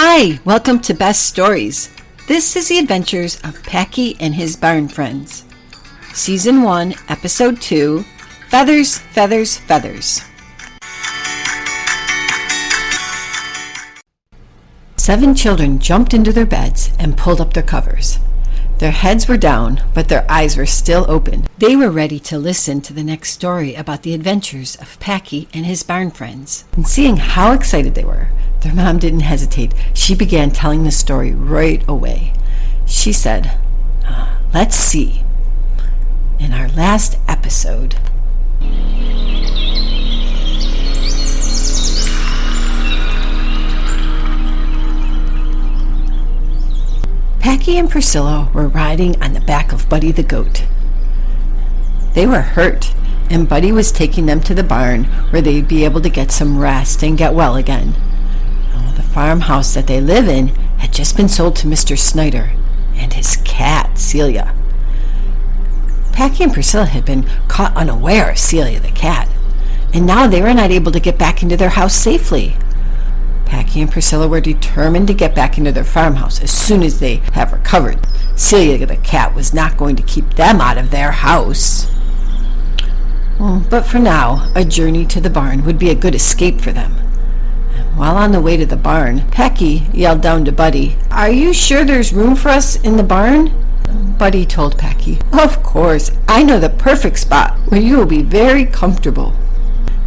Hi, welcome to Best Stories. This is the Adventures of Packy and his Barn Friends. Season 1, Episode 2, Feathers, Feathers, Feathers. 7 children jumped into their beds and pulled up their covers. Their heads were down, but their eyes were still open. They were ready to listen to the next story about the adventures of Packy and his barn friends. And seeing how excited they were, their mom didn't hesitate. She began telling the story right away. She said, let's see. In our last episode, Packy and Priscilla were riding on the back of Buddy the goat. They were hurt, and Buddy was taking them to the barn where they'd be able to get some rest and get well again. The farmhouse that they live in had just been sold to Mr. Snyder and his cat, Celia. Packy and Priscilla had been caught unaware of Celia the cat, and now they were not able to get back into their house safely. Packy and Priscilla were determined to get back into their farmhouse as soon as they have recovered. Celia the cat was not going to keep them out of their house. But for now, a journey to the barn would be a good escape for them. While on the way to the barn, Packy yelled down to Buddy, "Are you sure there's room for us in the barn?" Buddy told Packy, "Of course, I know the perfect spot where you will be very comfortable."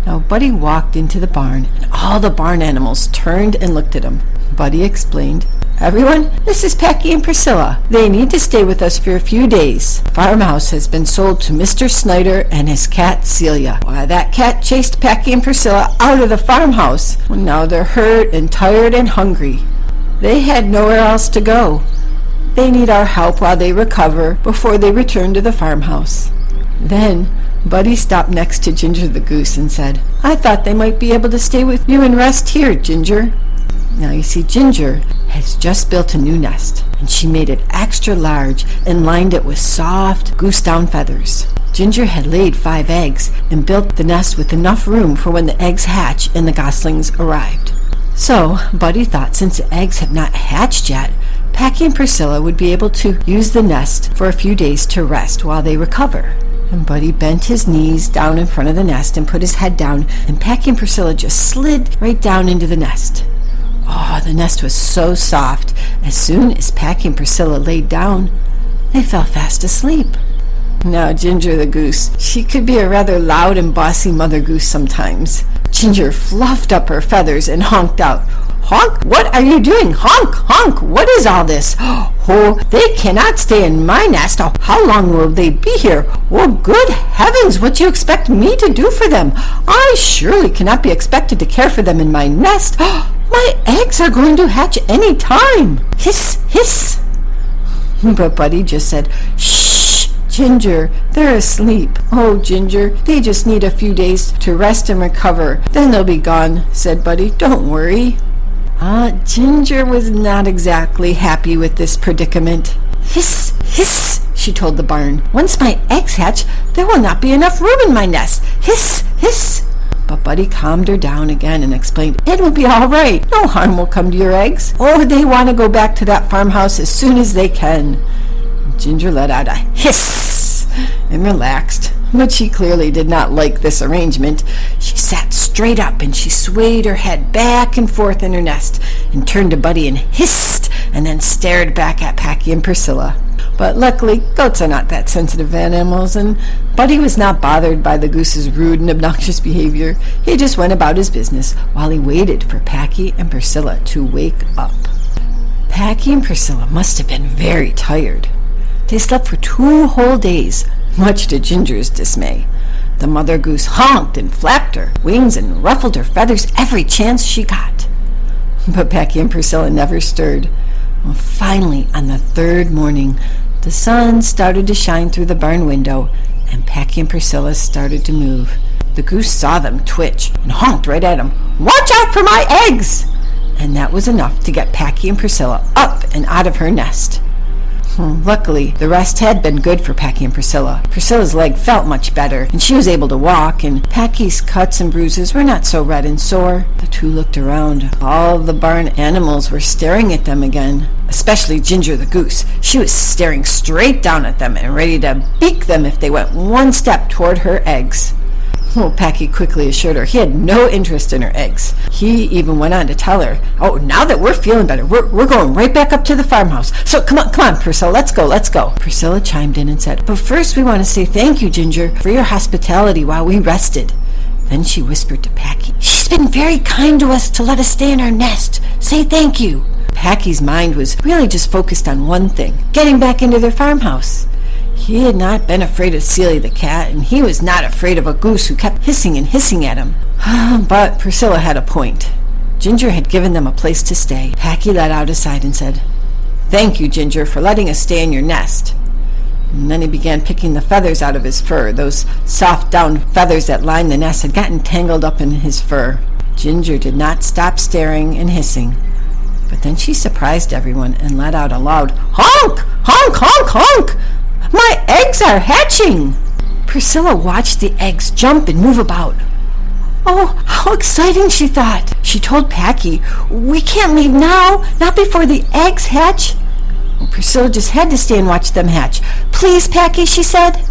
Now Buddy walked into the barn, and all the barn animals turned and looked at him. Buddy explained, "Everyone, this is Packy and Priscilla. They need to stay with us for a few days. The farmhouse has been sold to Mr. Snyder and his cat Celia. Why, that cat chased Packy and Priscilla out of the farmhouse. Now they're hurt and tired and hungry. They had nowhere else to go. They need our help while they recover before they return to the farmhouse." Then Buddy stopped next to Ginger the goose and said, "I thought they might be able to stay with you and rest here, Ginger." Now you see, Ginger has just built a new nest, and she made it extra large and lined it with soft goose down feathers. Ginger had laid 5 eggs and built the nest with enough room for when the eggs hatch and the goslings arrived. So Buddy thought since the eggs had not hatched yet, Packy and Priscilla would be able to use the nest for a few days to rest while they recover. And Buddy bent his knees down in front of the nest and put his head down, and Packy and Priscilla just slid right down into the nest. The nest was so soft. As soon as Packy and Priscilla laid down, they fell fast asleep. Now Ginger the goose, she could be a rather loud and bossy mother goose sometimes. Ginger fluffed up her feathers and honked out, "Honk, what are you doing? Honk, honk, what is all this? Oh, they cannot stay in my nest. Oh, how long will they be here? Oh, good heavens, what do you expect me to do for them? I surely cannot be expected to care for them in my nest. My eggs are going to hatch any time. Hiss, hiss." But Buddy just said, "Shh, Ginger, they're asleep." "Oh, Ginger, they just need a few days to rest and recover. Then they'll be gone," said Buddy. "Don't worry." Ginger was not exactly happy with this predicament. "Hiss, hiss," she told the barn. "Once my eggs hatch, there will not be enough room in my nest. Hiss, hiss." But Buddy calmed her down again and explained, "It will be all right. No harm will come to your eggs. Oh, they want to go back to that farmhouse as soon as they can." Ginger let out a hiss and relaxed, but she clearly did not like this arrangement. She sat straight up and she swayed her head back and forth in her nest and turned to Buddy and hissed and then stared back at Packy and Priscilla. But luckily, goats are not that sensitive animals, and Buddy was not bothered by the goose's rude and obnoxious behavior. He just went about his business while he waited for Packy and Priscilla to wake up. Packy and Priscilla must have been very tired. They slept for 2 whole days, much to Ginger's dismay. The mother goose honked and flapped her wings and ruffled her feathers every chance she got. But Packy and Priscilla never stirred. Finally, on the 3rd morning, the sun started to shine through the barn window, and Packy and Priscilla started to move. The goose saw them twitch and honked right at them, "Watch out for my eggs!" And that was enough to get Packy and Priscilla up and out of her nest. Luckily, the rest had been good for Packy and Priscilla. Priscilla's leg felt much better, and she was able to walk, and Packy's cuts and bruises were not so red and sore. The two looked around. All the barn animals were staring at them again, especially Ginger the goose. She was staring straight down at them and ready to beak them if they went one step toward her eggs. Packy quickly assured her he had no interest in her eggs. He even went on to tell her, now that we're feeling better, we're going right back up to the farmhouse. So come on, Pricilla, let's go. Pricilla chimed in and said, but first we want to say thank you, Ginger, for your hospitality while we rested. Then she whispered to Packy, she's been very kind to us to let us stay in our nest. Say thank you. Packy's mind was really just focused on one thing, getting back into their farmhouse. He had not been afraid of Celia the cat, and he was not afraid of a goose who kept hissing at him. But Pricilla had a point. Ginger had given them a place to stay. Packy let out a sigh and said, thank you, Ginger, for letting us stay in your nest. And then he began picking the feathers out of his fur. Those soft down feathers that lined the nest had gotten tangled up in his fur. Ginger did not stop staring and hissing. But then she surprised everyone and let out a loud, honk, honk, honk, honk. My eggs are hatching! Pricilla watched the eggs jump and move about. Oh, how exciting, she thought. She told Packy, we can't leave now, not before the eggs hatch. Pricilla just had to stay and watch them hatch. Please, Packy, she said.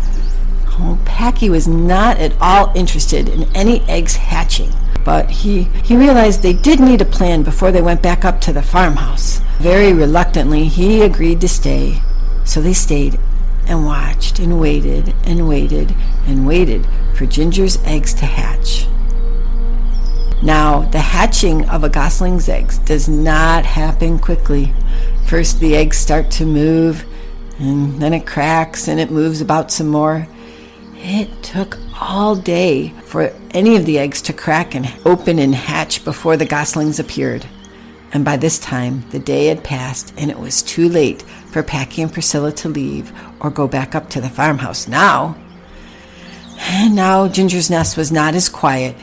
Packy was not at all interested in any eggs hatching, but he realized they did need a plan before they went back up to the farmhouse. Very reluctantly, he agreed to stay. So they stayed and watched and waited and waited and waited for Ginger's eggs to hatch. Now, the hatching of a gosling's eggs does not happen quickly. First, the eggs start to move, and then it cracks and it moves about some more. It took all day for any of the eggs to crack and open and hatch before the goslings appeared. And by this time, the day had passed, and it was too late for Packy and Priscilla to leave or go back up to the farmhouse now. And now Ginger's nest was not as quiet,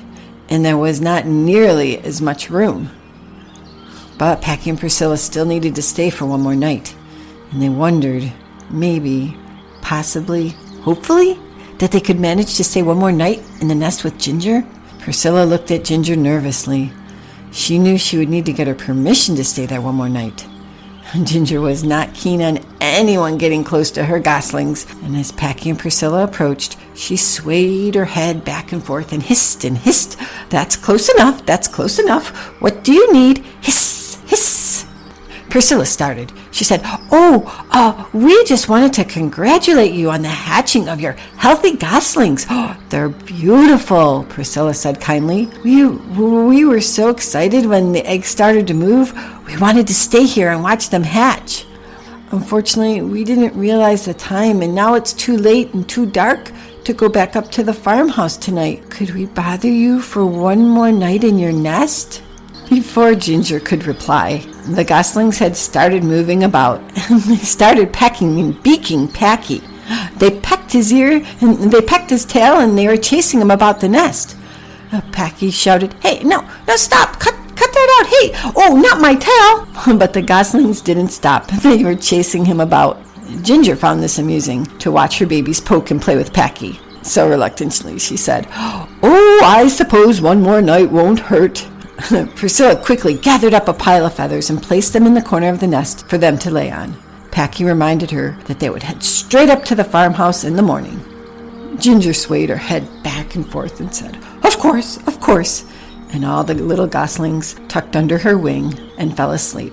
and there was not nearly as much room. But Packy and Priscilla still needed to stay for one more night, and they wondered, maybe, possibly, hopefully, that they could manage to stay one more night in the nest with Ginger. Pricilla looked at Ginger nervously. She knew she would need to get her permission to stay there one more night. Ginger was not keen on anyone getting close to her goslings, and as Packy and Priscilla approached, she swayed her head back and forth and hissed and hissed. That's close enough, that's close enough. What do you need? Hiss, hiss. Pricilla started. She said, we just wanted to congratulate you on the hatching of your healthy goslings. They're beautiful, Pricilla said kindly. We were so excited when the eggs started to move. We wanted to stay here and watch them hatch. Unfortunately, we didn't realize the time, and now it's too late and too dark to go back up to the farmhouse tonight. Could we bother you for one more night in your nest? Before Ginger could reply, the goslings had started moving about, and they started pecking and beaking Packy. They pecked his ear, and they pecked his tail, and they were chasing him about the nest. Packy shouted, "Hey, no, stop! Cut that out! Hey, not my tail!" But the goslings didn't stop. They were chasing him about. Ginger found this amusing, to watch her babies poke and play with Packy. So reluctantly, she said, I suppose one more night won't hurt." Priscilla quickly gathered up a pile of feathers and placed them in the corner of the nest for them to lay on. Packy reminded her that they would head straight up to the farmhouse in the morning. Ginger swayed her head back and forth and said, Of course, and all the little goslings tucked under her wing and fell asleep.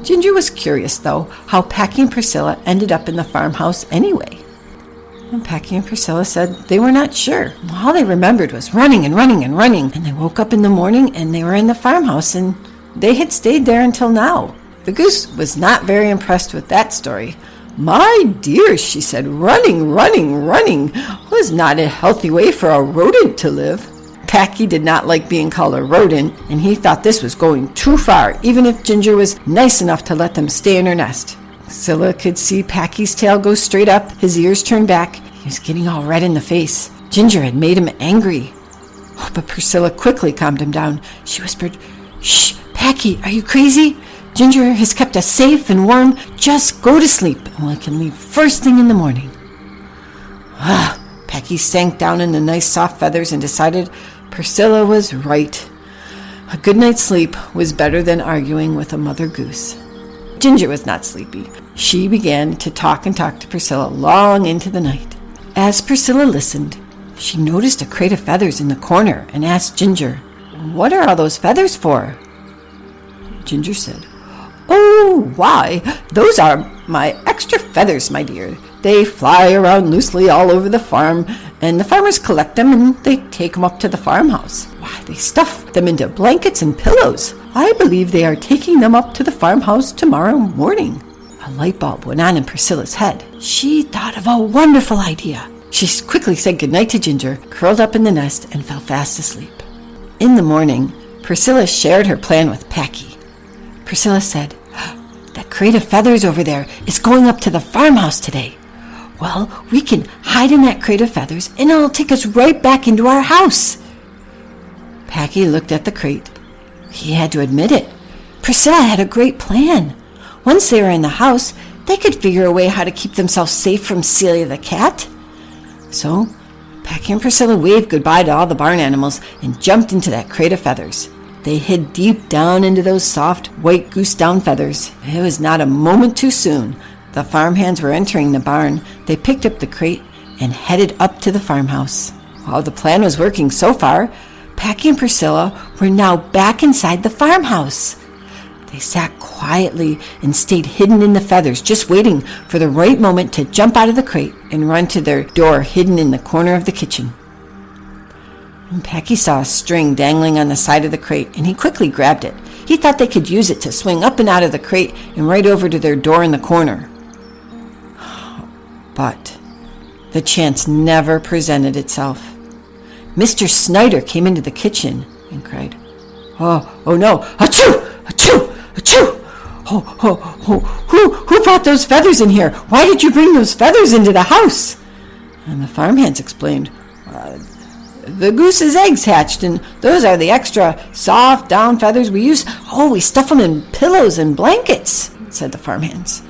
Ginger was curious, though, how Packy and Priscilla ended up in the farmhouse anyway. And Packy and Priscilla said they were not sure. All they remembered was running and running and running, and they woke up in the morning and they were in the farmhouse, and they had stayed there until now. The goose was not very impressed with that story. "My dears," she said, running was not a healthy way for a rodent to live." Packy did not like being called a rodent, and he thought this was going too far, even if Ginger was nice enough to let them stay in her nest. Priscilla could see Packy's tail go straight up, his ears turned back. He was getting all red in the face. Ginger had made him angry. But Priscilla quickly calmed him down. She whispered, "Shh, Packy, are you crazy? Ginger has kept us safe and warm. Just go to sleep, and we can leave first thing in the morning." Packy sank down in the nice soft feathers and decided Pricilla was right. A good night's sleep was better than arguing with a mother goose. Ginger was not sleepy. She began to talk to Pricilla long into the night. As Pricilla listened, she noticed a crate of feathers in the corner and asked Ginger, "What are all those feathers for?" Ginger said, "Oh, why, those are my extra feathers, my dear. They fly around loosely all over the farm, and the farmers collect them and they take them up to the farmhouse. Why, they stuff them into blankets and pillows. I believe they are taking them up to the farmhouse tomorrow morning." A light bulb went on in Priscilla's head. She thought of a wonderful idea. She quickly said goodnight to Ginger, curled up in the nest, and fell fast asleep. In the morning, Pricilla shared her plan with Packy. Pricilla said, "That crate of feathers over there is going up to the farmhouse today. Well, we can hide in that crate of feathers, and it'll take us right back into our house." Packy looked at the crate. He had to admit it. Pricilla had a great plan. Once they were in the house, they could figure a way how to keep themselves safe from Celia the cat. So, Packy and Pricilla waved goodbye to all the barn animals and jumped into that crate of feathers. They hid deep down into those soft, white goose down feathers. It was not a moment too soon. The farmhands were entering the barn. They picked up the crate and headed up to the farmhouse. While the plan was working so far, Packy and Pricilla were now back inside the farmhouse. They sat quietly and stayed hidden in the feathers, just waiting for the right moment to jump out of the crate and run to their door hidden in the corner of the kitchen. And Packy saw a string dangling on the side of the crate, and he quickly grabbed it. He thought they could use it to swing up and out of the crate and right over to their door in the corner. But the chance never presented itself. Mr. Snyder came into the kitchen and cried, Oh no! Achoo! Achoo! Achoo! Who brought those feathers in here? Why did you bring those feathers into the house?" And the farmhands explained, "The goose's eggs hatched, and those are the extra soft down feathers we use. Oh, we stuff them in pillows and blankets," said the farmhands.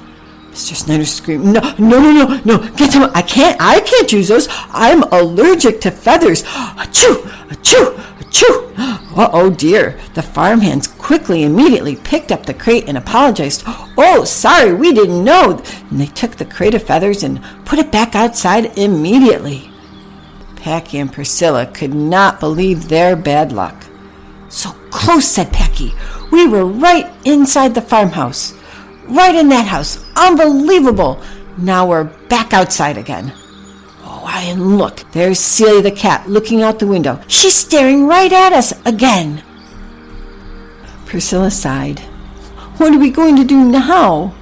Mr. Snyder screamed, No, get them. I can't use those. I'm allergic to feathers. Achoo! Achoo! Achoo! Oh dear. The farmhands immediately picked up the crate and apologized. "Oh, sorry, we didn't know." And they took the crate of feathers and put it back outside immediately. Packy and Priscilla could not believe their bad luck. "So close," said Packy. "We were right inside the farmhouse. Right in that house. Unbelievable. Now we're back outside again. Oh, and look, there's Celia the cat looking out the window. She's staring right at us again." Priscilla sighed. "What are we going to do now?"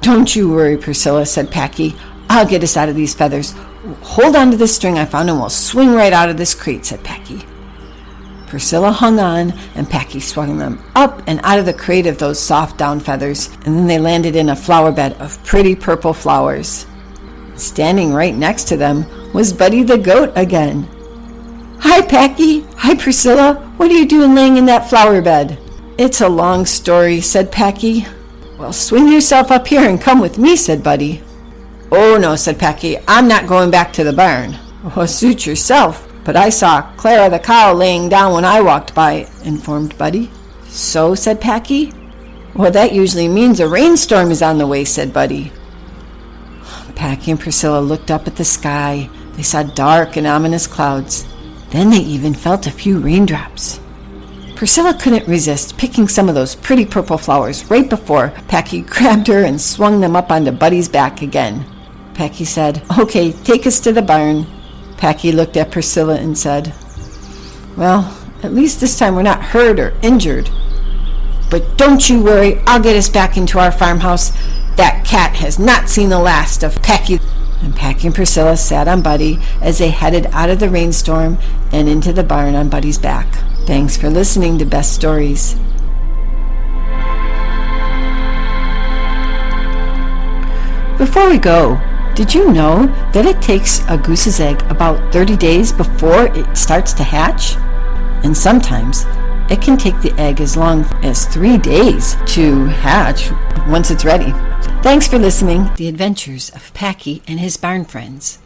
"Don't you worry, Priscilla," said Packy. "I'll get us out of these feathers. Hold on to this string I found and we'll swing right out of this crate," said Packy. Priscilla hung on, and Packy swung them up and out of the crate of those soft down feathers, and then they landed in a flower bed of pretty purple flowers. Standing right next to them was Buddy the goat again. "Hi, Packy. Hi, Priscilla. What are you doing laying in that flower bed?" "It's a long story," said Packy. "Well, swing yourself up here and come with me," said Buddy. "Oh, no," said Packy. "I'm not going back to the barn." "Well, suit yourself. But I saw Clara the cow laying down when I walked by," informed Buddy. "So?" said Packy. "Well, that usually means a rainstorm is on the way," said Buddy. Packy and Priscilla looked up at the sky. They saw dark and ominous clouds. Then they even felt a few raindrops. Priscilla couldn't resist picking some of those pretty purple flowers right before Packy grabbed her and swung them up onto Buddy's back again. Packy said, "Okay, take us to the barn." Packy looked at Priscilla and said, "Well, at least this time we're not hurt or injured. But don't you worry, I'll get us back into our farmhouse. That cat has not seen the last of Packy." And Packy and Priscilla sat on Buddy as they headed out of the rainstorm and into the barn on Buddy's back. Thanks for listening to Best Stories. Before we go, did you know that it takes a goose's egg about 30 days before it starts to hatch? And sometimes It can take the egg as long as 3 days to hatch once it's ready. Thanks for listening to The Adventures of Packy and His Barn Friends.